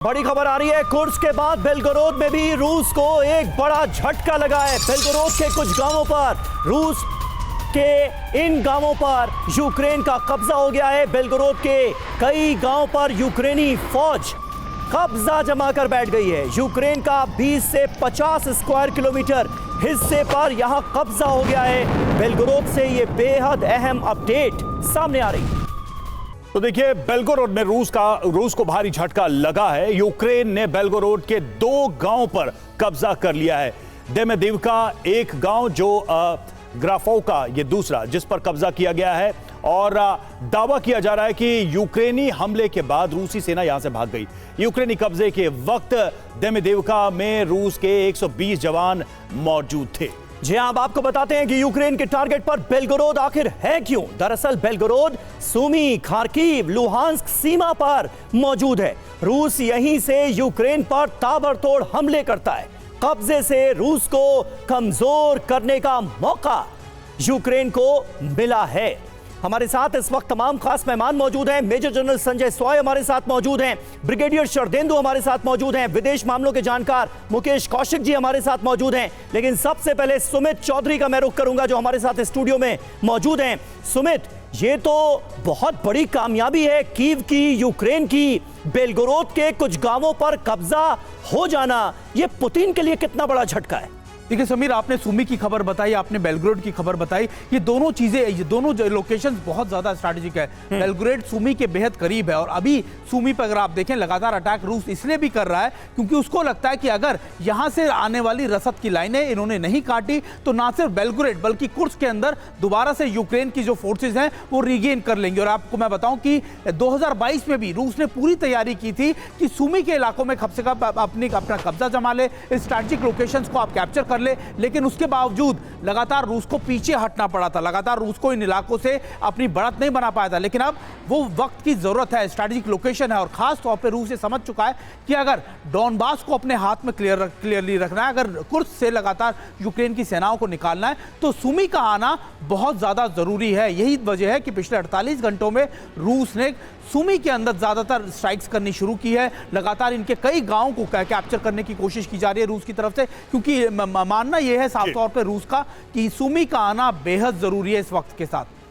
बड़ी खबर आ रही है। कुर्स्क के बाद बेलगोरोद में भी रूस को एक बड़ा झटका लगा है। बेलगोरोद के कुछ गांवों पर, रूस के इन गांवों पर यूक्रेन का कब्जा हो गया है। बेलगोरोद के कई गांवों पर यूक्रेनी फौज कब्जा जमा कर बैठ गई है। यूक्रेन का 20 से 50 स्क्वायर किलोमीटर हिस्से पर यहां कब्जा हो गया है। बेलगोरोद से यह बेहद अहम अपडेट सामने आ रही है। तो देखिए, बेलगोरोद में रूस को भारी झटका लगा है। यूक्रेन ने बेलगोरोद के 2 गांवों पर कब्जा कर लिया है। देमेदिवका एक गांव, जो ग्राफोका ये दूसरा, जिस पर कब्जा किया गया है। और दावा किया जा रहा है कि यूक्रेनी हमले के बाद रूसी सेना यहां से भाग गई। यूक्रेनी कब्जे के वक्त देमेदिवका में रूस के 120 जवान मौजूद थे। जी हां, अब आपको बताते हैं कि यूक्रेन के टारगेट पर बेलगोरोद आखिर है क्यों। दरअसल बेलगोरोद सुमी, खार्किव, लुहांस्क सीमा पर मौजूद है। रूस यहीं से यूक्रेन पर ताबड़तोड़ हमले करता है। कब्जे से रूस को कमजोर करने का मौका यूक्रेन को मिला है। हमारे साथ इस वक्त तमाम खास मेहमान मौजूद हैं। मेजर जनरल संजय सॉय हमारे साथ मौजूद हैं, ब्रिगेडियर शरदेंदु हमारे साथ मौजूद हैं, विदेश मामलों के जानकार मुकेश कौशिक जी हमारे साथ मौजूद हैं। लेकिन सबसे पहले सुमित चौधरी का मैं रुख करूंगा, जो हमारे साथ स्टूडियो में मौजूद हैं। सुमित, ये तो बहुत बड़ी कामयाबी है कीव की, यूक्रेन की। बेलगोरोद के कुछ गांवों पर कब्जा हो जाना, यह पुतिन के लिए कितना बड़ा झटका है? देखिए समीर, आपने सुमी की खबर बताई, आपने बेलग्रेड की खबर बताई। ये दोनों चीजें, ये दोनों लोकेशंस बहुत ज्यादा स्ट्रैटेजिक है। बेलग्रेड सुमी के बेहद करीब है और अभी सुमी पर अगर आप देखें, लगातार अटैक रूस इसलिए भी कर रहा है क्योंकि उसको लगता है कि अगर यहां से आने वाली रसद की लाइनें इन्होंने नहीं काटी तो ना सिर्फ बेलग्रेड बल्कि कुर्स्क के अंदर दोबारा से यूक्रेन की जो फोर्सेज हैं वो रीगेन कर लेंगे। और आपको मैं बताऊं कि 2022 में भी रूस ने पूरी तैयारी की थी कि सुमी के इलाकों में कब से कब अपना कब्जा जमा ले, स्ट्रैटेजिक लोकेशंस को आप कैप्चर कर ले। लेकिन उसके बावजूद लगातार रूस को पीछे हटना पड़ा था, लगातार रूस को इन इलाकों से अपनी बढ़त नहीं बना पाया था। लेकिन अब वो वक्त की जरूरत है, स्ट्रैटेजिक लोकेशन है और खास तौर पे रूस ये समझ चुका है कि अगर डॉनबास को अपने हाथ में क्लियरली रखना है, अगर कुर्स्क से लगातार यूक्रेन की सेनाओं को निकालना है, तो सुमी का आना बहुत ज्यादा जरूरी है। यही वजह है कि पिछले 48 घंटों में रूस ने सुमी के अंदर ज्यादातर स्ट्राइक्स करनी शुरू की है। लगातार इनके कई गांवों को कैप्चर करने की कोशिश की जा रही है रूस की तरफ से, क्योंकि मानना यह है साफ तौर पर रूस का कि सुमी का आना बेहद जरूरी है इस वक्त के साथ।